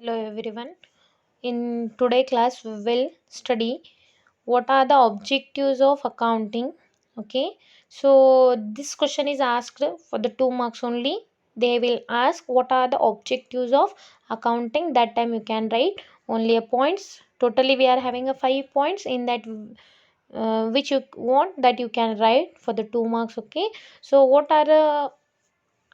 Hello everyone. In today class we will study what are the objectives of accounting. Okay. So this question is asked for the 2 marks only. They will ask what are the objectives of accounting. That time you can write only a points. Totally we are having a 5 points in that which you want that you can write for the 2 marks. Okay. So what are the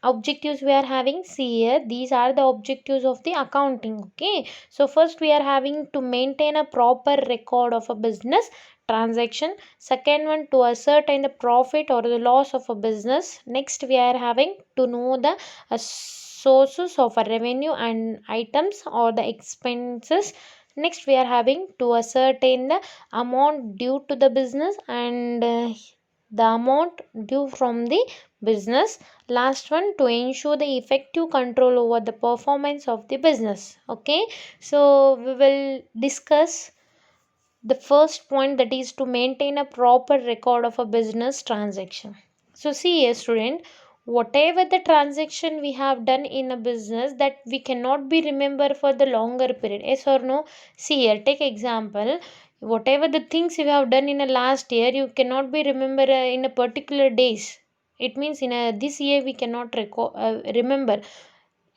objectives we are having? See here, these are the objectives of the accounting. Okay, so first we are having to maintain a proper record of a business transaction. Second one, to ascertain the profit or the loss of a business. Next we are having to know the sources of a revenue and items or the expenses. Next we are having to ascertain the amount due to the business and the amount due from the business. Last one, to ensure the effective control over the performance of the business. Okay, so we will discuss the first point, that is to maintain a proper record of a business transaction. So see here student, whatever the transaction we have done in a business, that we cannot be remember for the longer period, yes or no? See here, take example, whatever the things you have done in a last year, you cannot be remember in a particular days. It means in a this year we cannot remember.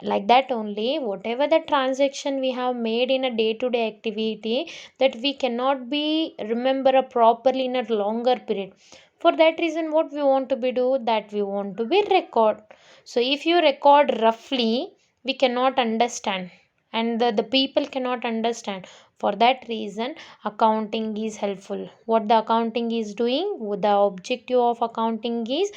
Like that only, whatever the transaction we have made in a day to day activity, that we cannot be remember properly in a longer period. For that reason, what we want to be do, that we want to be record. So if you record roughly, we cannot understand, and the people cannot understand. For that reason, accounting is helpful. What the accounting is doing, the objective of accounting is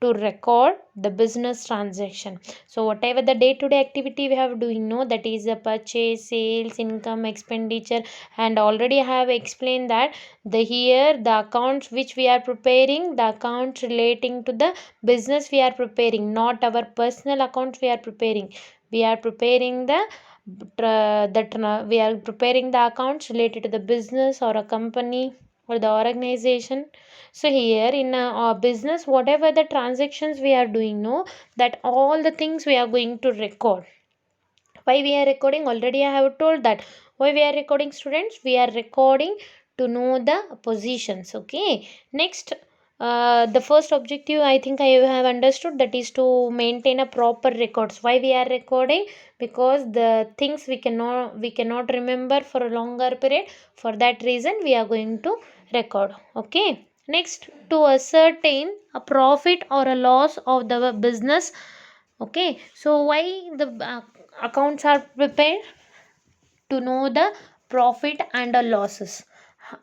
to record the business transaction. So whatever the day to day activity we have doing, no, that is a purchase, sales, income, expenditure. And already I have explained that the here the accounts which we are preparing, the accounts relating to the business we are preparing, not our personal accounts we are preparing. We are preparing the we are preparing the accounts related to the business or a company or the organization. So here in our business, whatever the transactions we are doing, no, that all the things we are going to record. Why we are recording? Already I have told that. Why we are recording, students? We are recording to know the positions. Okay, next, the first objective I think I have understood, that is to maintain a proper records. Why we are recording? Because the things we cannot remember for a longer period. For that reason we are going to record. Okay, next, to ascertain a profit or a loss of the business. Okay, so why the accounts are prepared? To know the profit and the losses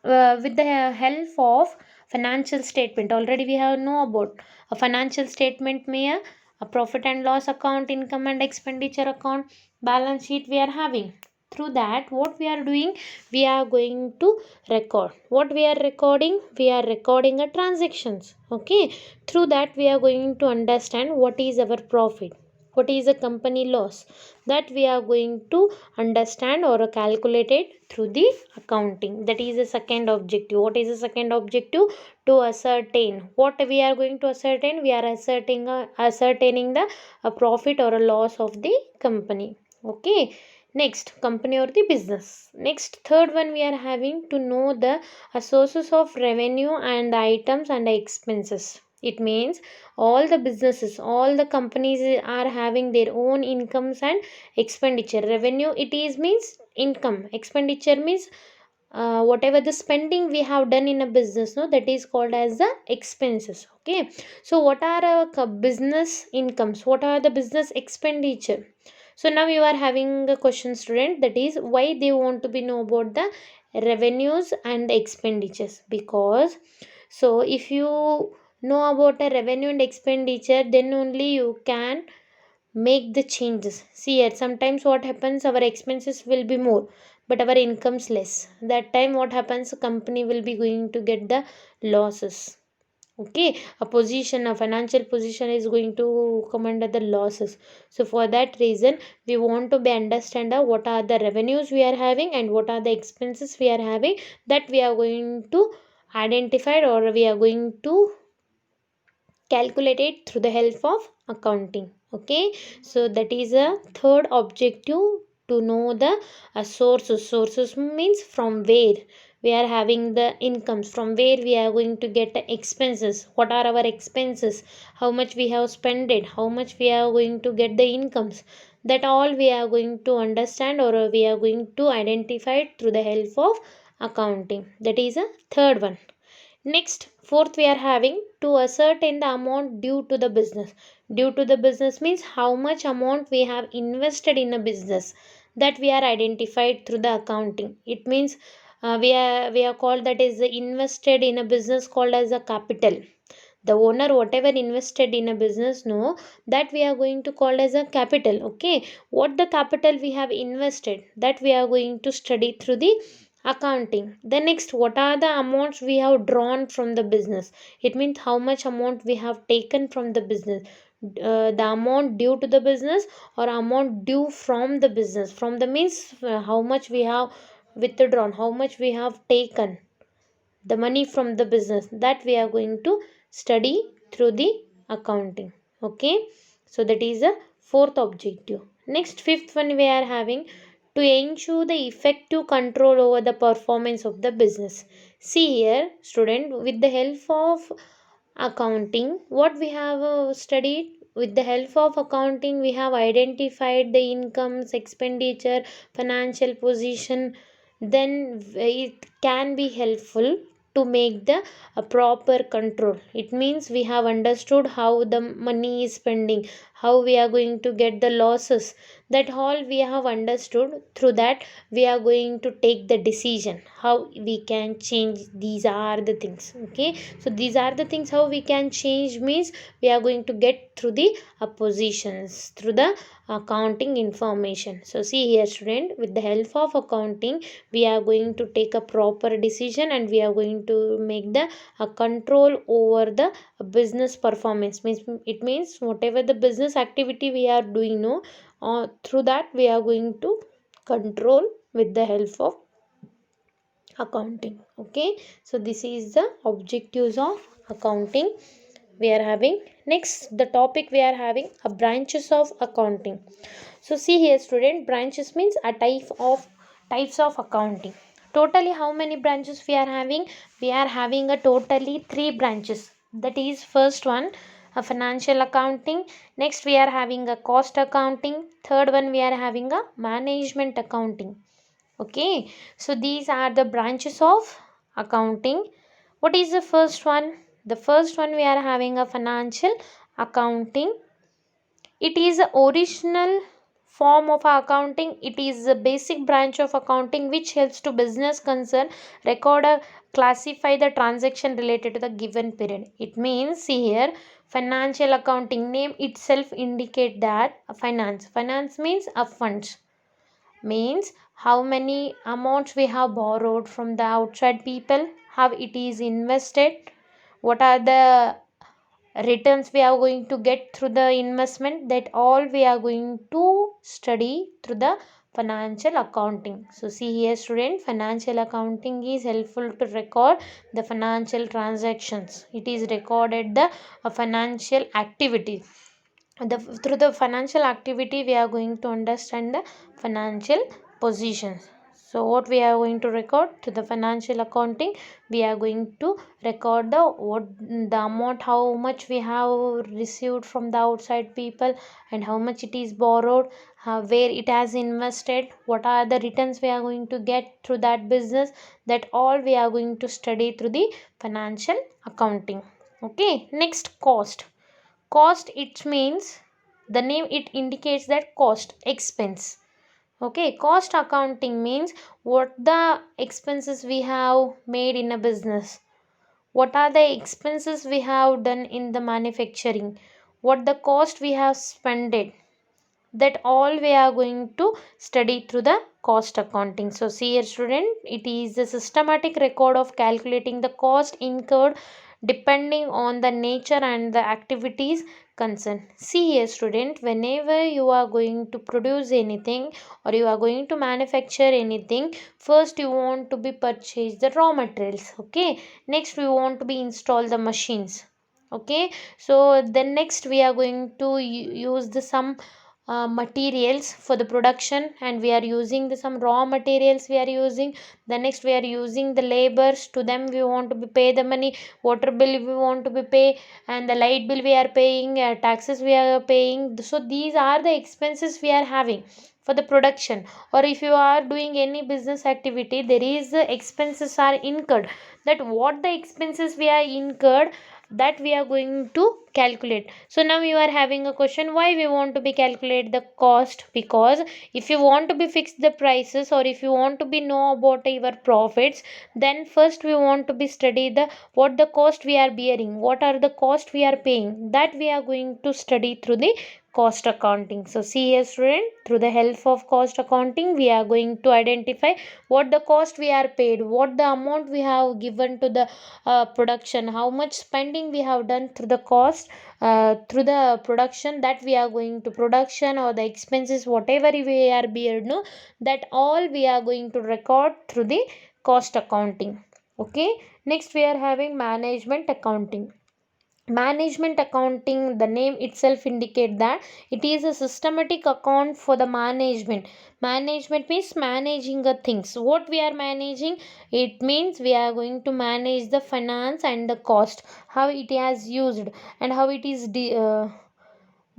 with the help of financial statement. Already we have know about a financial statement, may a profit and loss account, income and expenditure account, balance sheet we are having. Through that, what we are doing, we are going to record. What we are recording? We are recording a transactions. Okay, through that we are going to understand what is our profit, what is a company loss, that we are going to understand or calculate it through the accounting. That is the second objective. What is the second objective? To ascertain. What we are going to ascertain? We are ascertaining the a profit or a loss of the company. Okay, next, company or the business. Next, third one, we are having to know the sources of revenue and the items and the expenses. It means all the businesses, all the companies are having their own incomes and expenditure. Revenue, it is means income. Expenditure means whatever the spending we have done in a business, no, that is called as the expenses. Okay, so what are our business incomes, what are the business expenditure? So now you are having a question, student, that is why they want to be know about the revenues and expenditures. Because so if you know about a revenue and expenditure, then only you can make the changes. See here, sometimes what happens, our expenses will be more but our incomes less. That time what happens, company will be going to get the losses. Okay, a position, a financial position is going to come under the losses. So for that reason, we want to be understand what are the revenues we are having and what are the expenses we are having, that we are going to identify or we are going to calculate it through the help of accounting. Okay, so that is a third objective to know the sources means from where we are having the incomes, from where we are going to get the expenses, what are our expenses, how much we have spent it, how much we are going to get the incomes, that all we are going to understand, or we are going to identify it through the help of accounting. That is a third one. Next, fourth, we are having to ascertain the amount due to the business. Due to the business means how much amount we have invested in a business, that we are identified through the accounting. It means we are called, that is invested in a business, called as a capital. The owner whatever invested in a business, no, that we are going to call as a capital. Okay, what the capital we have invested, that we are going to study through the accounting. The next, what are the amounts we have drawn from the business, it means how much amount we have taken from the business, the amount due to the business or amount due from the business. From the means how much we have withdrawn, how much we have taken the money from the business, that we are going to study through the accounting. Okay, so that is the fourth objective. Next, fifth one, we are having to ensure the effective control over the performance of the business. See here student, with the help of accounting, what we have studied, with the help of accounting we have identified the incomes, expenditure, financial position. Then it can be helpful to make the a proper control. It means we have understood how the money is spending, how we are going to get the losses, that all we have understood. Through that we are going to take the decision how we can change. These are the things. Okay, so these are the things how we can change, means we are going to get through the positions through the accounting information. So see here student, with the help of accounting we are going to take a proper decision, and we are going to make the control over the business performance. Means it means whatever the business activity we are doing, no, through that we are going to control with the help of accounting. Okay, so this is the objectives of accounting we are having. Next, the topic we are having a branches of accounting. So see here student, branches means a types of accounting. Totally how many branches we are having? We are having a totally three branches. That is, first one a financial accounting, next we are having a cost accounting, third one we are having a management accounting. Okay, so these are the branches of accounting. What is the first one? The first one we are having a financial accounting. It is the original form of accounting. It is a basic branch of accounting which helps to business concern record or classify the transaction related to the given period. It means, see here, financial accounting name itself indicate that a finance means a funds, means how many amounts we have borrowed from the outside people, how it is invested, what are the returns we are going to get through the investment, that all we are going to study through the financial accounting. So see here student, financial accounting is helpful to record the financial transactions. It is recorded the financial activity. Through the financial activity we are going to understand the financial positions. So what we are going to record to the financial accounting, we are going to record the amount, how much we have received from the outside people, and how much it is borrowed, where it has invested, what are the returns we are going to get through that business, that all we are going to study through the financial accounting. Okay, next, cost, it means the name it indicates that cost, expense. Okay, cost accounting means what the expenses we have made in a business, what are the expenses we have done in the manufacturing, what the cost we have spent it, that all we are going to study through the cost accounting. So see here student, it is a systematic record of calculating the cost incurred depending on the nature and the activities concerned. See here student, whenever you are going to produce anything or you are going to manufacture anything, first you want to be purchase the raw materials. Okay, next we want to be install the machines. Okay, so then next we are going to use the some materials for the production, and we are using some raw materials we are using. The next we are using the labors, to them we want to be pay the money, water bill we want to be pay, and the light bill we are paying, taxes we are paying. So these are the expenses we are having for the production. Or if you are doing any business activity, there is expenses are incurred, that what the expenses we are incurred, that we are going to calculate. So now you are having a question, why we want to be calculate the cost? Because if you want to be fix the prices, or if you want to be know about your profits, then first we want to be study the what the cost we are bearing, what are the cost we are paying, that we are going to study through the cost accounting. So see here student, through the help of cost accounting we are going to identify what the cost we are paid, what the amount we have given to the production, how much spending we have done through the cost, through the production, that we are going to production, or the expenses whatever we are beared, no, that all we are going to record through the cost accounting. Okay, next we are having management accounting. Management accounting, the name itself indicate that it is a systematic account for the management. Management means managing the things, what we are managing, it means we are going to manage the finance and the cost, how it has used, and how it is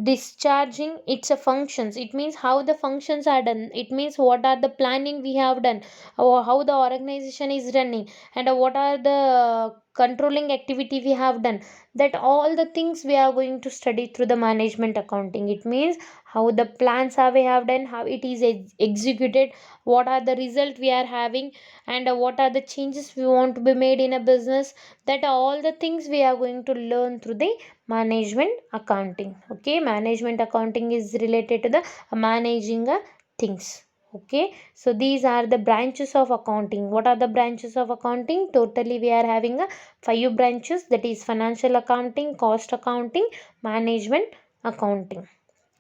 discharging its functions. It means how the functions are done, it means what are the planning we have done, or how the organization is running, and what are the controlling activity we have done, that all the things we are going to study through the management accounting. It means how the plans are we have done, how it is executed, what are the result we are having, and what are the changes we want to be made in a business, that all the things we are going to learn through the management accounting. Okay, management accounting is related to the managing things. Okay, so these are the branches of accounting. What are the branches of accounting? Totally we are having a 5 branches, that is financial accounting, cost accounting, management accounting.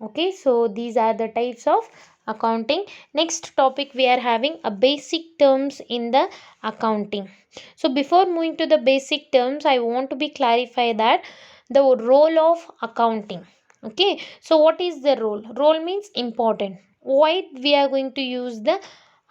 Okay, so these are the types of accounting. Next topic we are having a basic terms in the accounting. So before moving to the basic terms, I want to be clarify that the role of accounting. Okay, so what is the role? Role means important. Why we are going to use the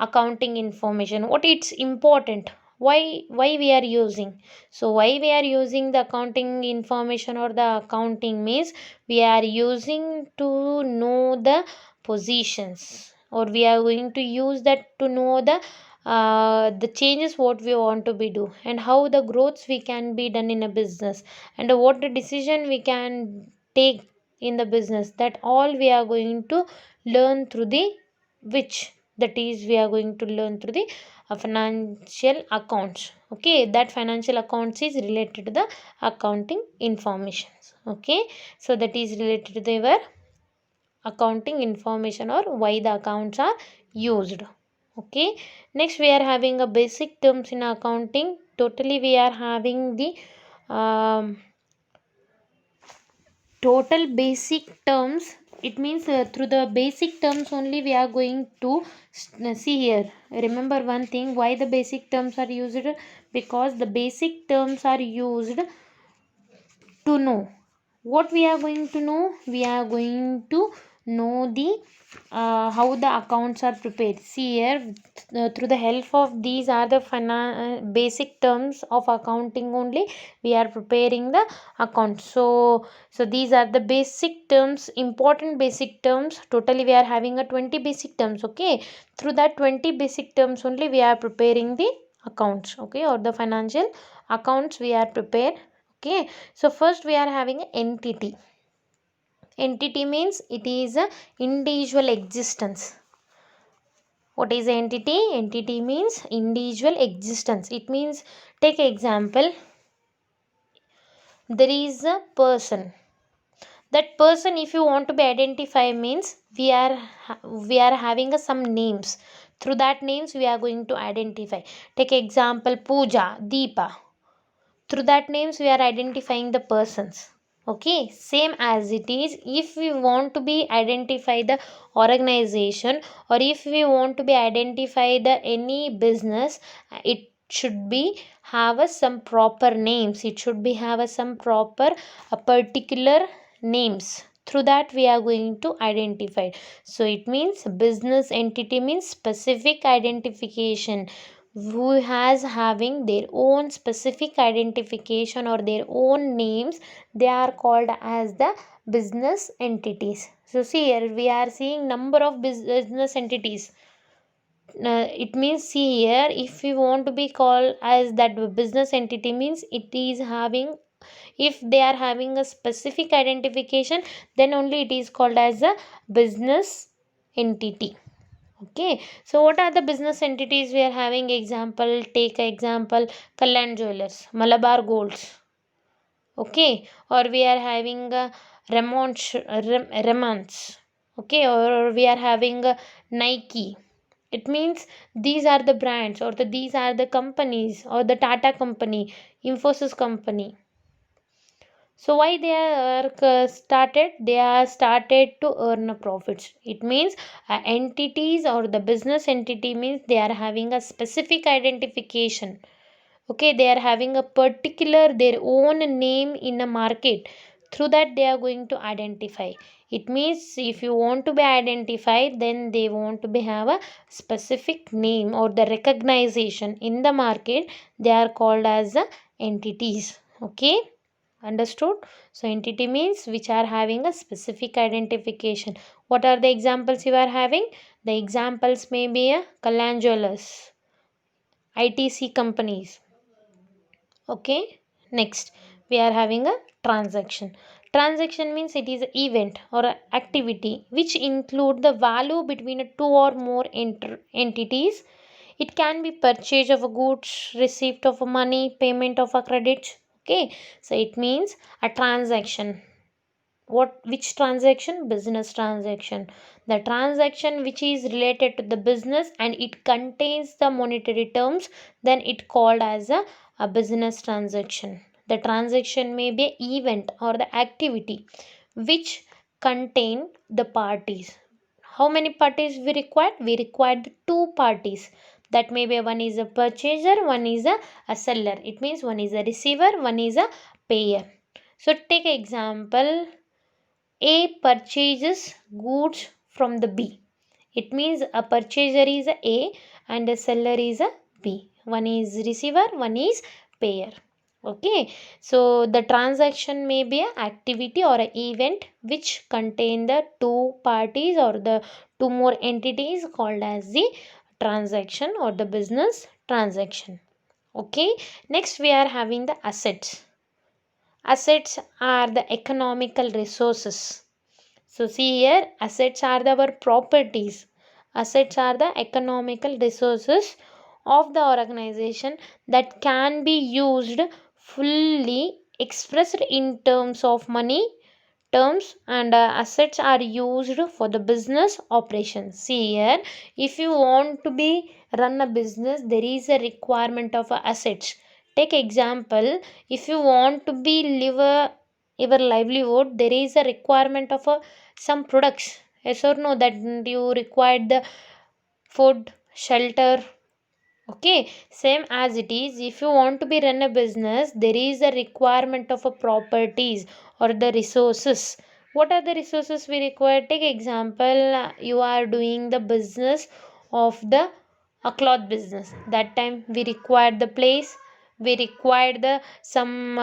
accounting information, what it's important, why we are using. So why we are using the accounting information or the accounting means, we are using to know the positions, or we are going to use that to know the changes what we want to be do, and how the growths we can be done in a business, and what the decision we can take in the business, that all we are going to learn through the which, that is we are going to learn through the financial accounts. Okay, that financial accounts is related to the accounting information. Okay, so that is related to the accounting information, or why the accounts are used. Okay, next we are having a basic terms in accounting. Totally we are having the total basic terms. It means through the basic terms only we are going to see here. Remember one thing, why the basic terms are used, because the basic terms are used to know what we are going to know. We are going to know the how the accounts are prepared. See here, through the help of these are the basic terms of accounting only we are preparing the account. So these are the basic terms, important basic terms. Totally we are having a 20 basic terms. Okay, through that 20 basic terms only we are preparing the accounts. Okay, or the financial accounts we are prepared. Okay, so first we are having an entity. Entity means it is a individual existence. What is entity? Entity means individual existence. It means, take example, there is a person. That person, if you want to be identify, means we are having some names. Through that names we are going to identify. Take example, Pooja, Deepa. Through that names we are identifying the persons. Okay, same as it is, if we want to be identify the organization, or if we want to be identify the any business, it should be have some proper names. It should be have some proper particular names. through that we are going to identify. So it means business entity means specific identification, who has having their own specific identification or their own names, they are called as the business entities. So see here we are seeing number of business entities. It means see here, if we want to be called as that business entity means it is having, if they are having a specific identification, then only it is called as a business entity. Okay, so what are the business entities we are having? Example, take example, Kalyan Jewelers, Malabar Golds. Okay, or we are having Remans. Okay, or we are having Nike. It means these are the brands, or these are the companies, or the Tata company, Infosys company. So why they are started? They are started to earn a profits. It means entities or the business entity means they are having a specific identification. Okay, they are having a particular their own name in a market. Through that they are going to identify. It means if you want to be identified, then they want to be have a specific name or the recognition in the market. They are called as the entities. Okay, understood? So entity means which are having a specific identification. What are the examples you are having? The examples may be a Kalyan Jewellers, ITC companies. Okay, next we are having a transaction. Transaction means it is an event or a activity which include the value between two or more entities. It can be purchase of a goods, receipt of a money, payment of a credit. Okay, so it means a transaction. What, which transaction? Business transaction. The transaction which is related to the business and it contains the monetary terms, then it called as a business transaction. The transaction may be event or the activity which contain the parties. How many parties we require? We require the two parties. That may be one is a purchaser, one is a seller. It means one is a receiver, one is a payer. So take example, A purchases goods from the B. It means a purchaser is A and a seller is a B. One is receiver, one is payer. Okay, so the transaction may be an activity or an event which contain the two parties or the two more entities called as the transaction or the business transaction. Okay, next we are having the assets. Assets are the economical resources. So see here, assets are our properties. Assets are the economical resources of the organization that can be used fully expressed in terms of money terms, and assets are used for the business operations. See here, if you want to be run a business, there is a requirement of assets. Take example, if you want to be live your livelihood, there is a requirement of some products. Yes or no? That you require the food, shelter. Okay, same as it is, if you want to be run a business, there is a requirement of a properties or the resources. What are the resources we require? Take example, you are doing the business of the a cloth business. That time we required the place, we required the some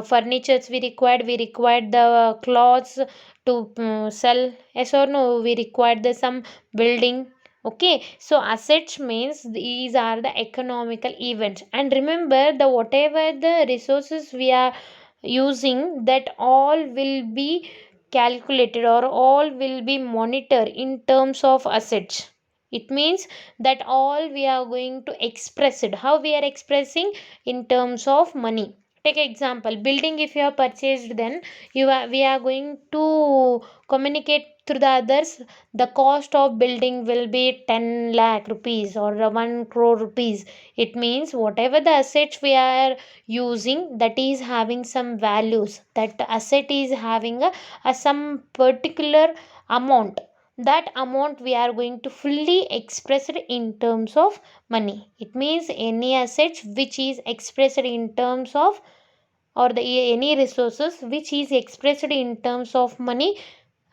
furnitures, we required the cloths to sell. Yes or no? We required the some building. Okay, so assets means these are the economical events, and remember the whatever the resources we are using, that all will be calculated or all will be monitored in terms of assets. It means that all we are going to express it. How we are expressing? In terms of money. Take example, building if you have purchased, then we are going to communicate through the others. The cost of building will be 10 lakh rupees or 1 crore rupees. It means whatever the assets we are using, that is having some values, that asset is having a some particular amount. That amount we are going to fully express it in terms of money. It means any assets which is expressed in terms of, or the any resources which is expressed in terms of money,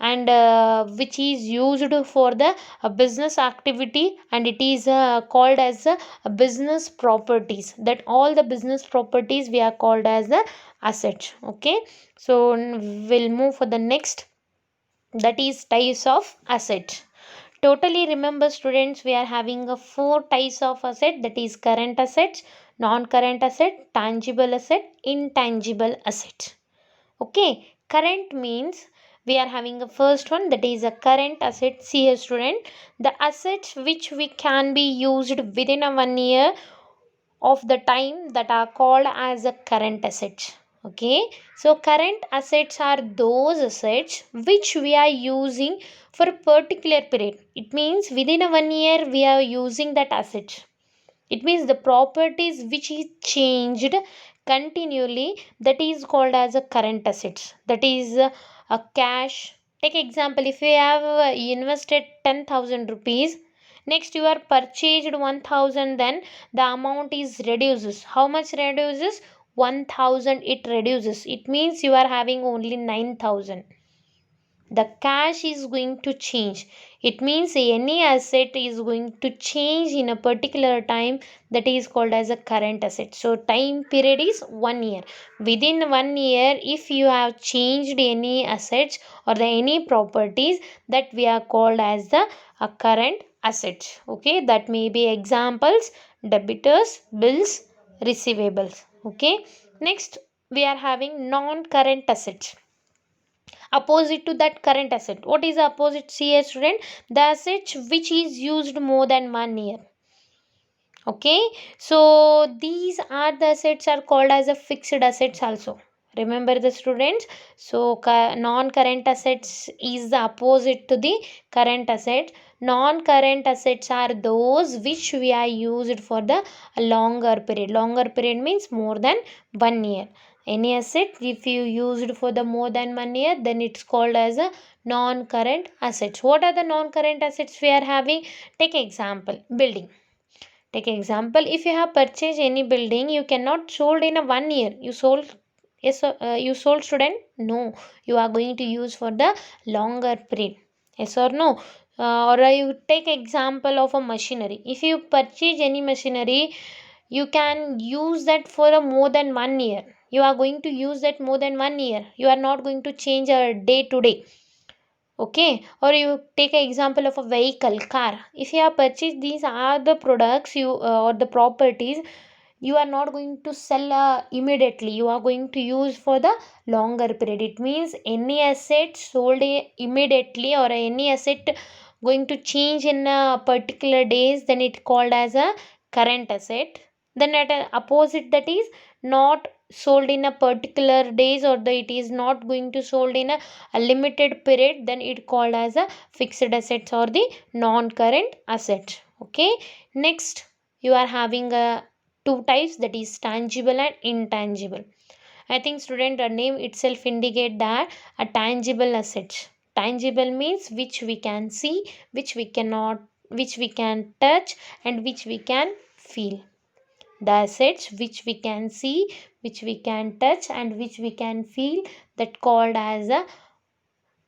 and which is used for the business activity, and it is called as business properties. That all the business properties we are called as the assets. Okay, so we'll move for the next, that is types of asset. Totally remember students, we are having a four types of asset, that is current assets, non-current asset, tangible asset, intangible asset. Okay, current means we are having a first one, that is a current asset. See here student, the assets which we can be used within a 1 year of the time, that are called as a current assets. Okay, so current assets are those assets which we are using for a particular period. It means within a 1 year we are using that asset. It means the properties which is changed continually, that is called as a current assets. That is a cash. Take example, if you have invested 10,000 rupees, next you are purchased 1,000, then the amount is reduces. How much reduces? 1,000 it reduces. It means you are having only 9,000. The cash is going to change. It means any asset is going to change in a particular time, that is called as a current asset. So time period is 1 year. Within 1 year, if you have changed any assets or the any properties, that we are called as the current asset. Okay, that may be examples: debitors, bills, receivables. Okay, next we are having non-current assets, opposite to that current asset. What is the opposite? See here student, the asset which is used more than 1 year. Okay, so these are the assets are called as a fixed assets also. Remember the students, so non-current assets is the opposite to the current assets. Non-current assets are those which we are used for the longer period. Longer period means more than 1 year. Any asset if you used for the more than 1 year, then it's called as a non-current assets. What are the non-current assets we are having? Take example, building. Take example, if you have purchased any building, you cannot sold in a 1 year. You sold, yes, you sold student? No, you are going to use for the longer period. Yes or no? Or you take example of a machinery. If you purchase any machinery, you can use that for a more than 1 year. You are going to use that more than 1 year. You are not going to change a day to day. Okay, or you take an example of a vehicle, car. If you have purchased these are the products you or the properties, you are not going to sell immediately. You are going to use for the longer period. It means any asset sold immediately, or any asset going to change in a particular days, then it called as a current asset. Then at a opposite, that is not sold in a particular days, or it is not going to sold in a limited period, then it called as a fixed assets or the non-current asset. Okay, next you are having a two types, that is tangible and intangible. I think student, the name itself indicate that a tangible asset. Tangible means which we can see, which we cannot, which we can touch, and which we can feel. The assets which we can see, which we can touch, and which we can feel, that called as a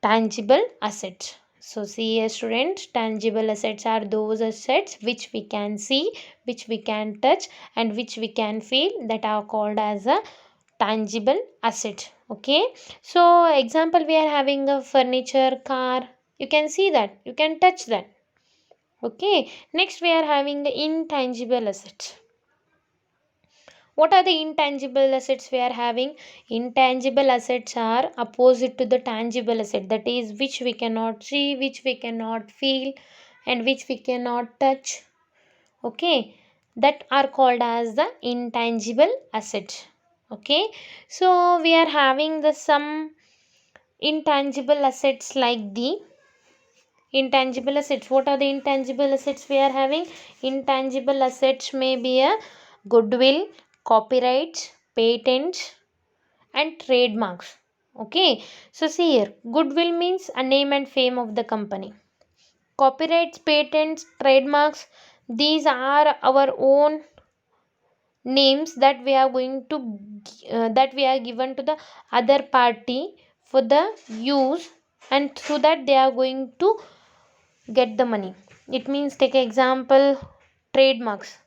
tangible assets. So see a student, tangible assets are those assets which we can see, which we can touch, and which we can feel, that are called as a tangible asset. Okay, so example, we are having a furniture, car. You can see that, you can touch that. Okay, next we are having the intangible assets. What are the intangible assets we are having? Intangible assets are opposite to the tangible asset, that is which we cannot see, which we cannot feel, and which we cannot touch. Okay, that are called as the intangible asset. Okay, so we are having the some intangible assets like the intangible assets. What are the intangible assets we are having? Intangible assets may be a goodwill, copyrights, patents, and trademarks. Okay, so see here, goodwill means a name and fame of the company. Copyrights, patents, trademarks, these are our own names that we are going to that we are given to the other party for the use and through that they are going to get the money. It means, take example, trademarks,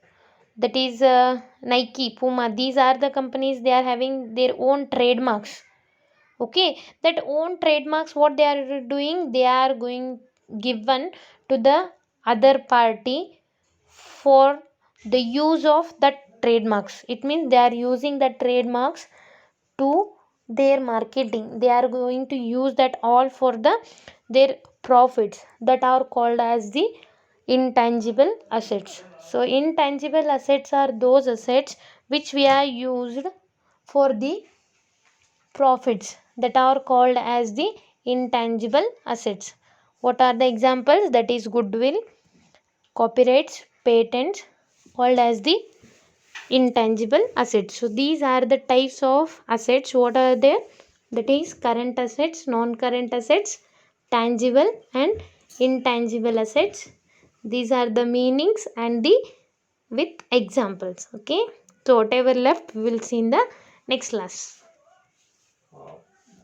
that is Nike, Puma, these are the companies, they are having their own trademarks. Okay, that own trademarks, what they are doing, they are going given to the other party for the use of that trademarks. It means they are using the trademarks to their marketing. They are going to use that all for the their profits, that are called as the intangible assets. So intangible assets are those assets which we are used for the profits, that are called as the intangible assets. What are the examples? That is goodwill, copyrights, patents, called as the intangible assets. So these are the types of assets. What are there? That is current assets, non current assets, tangible and intangible assets. These are the meanings and the with examples. Okay, so whatever left we will see in the next class.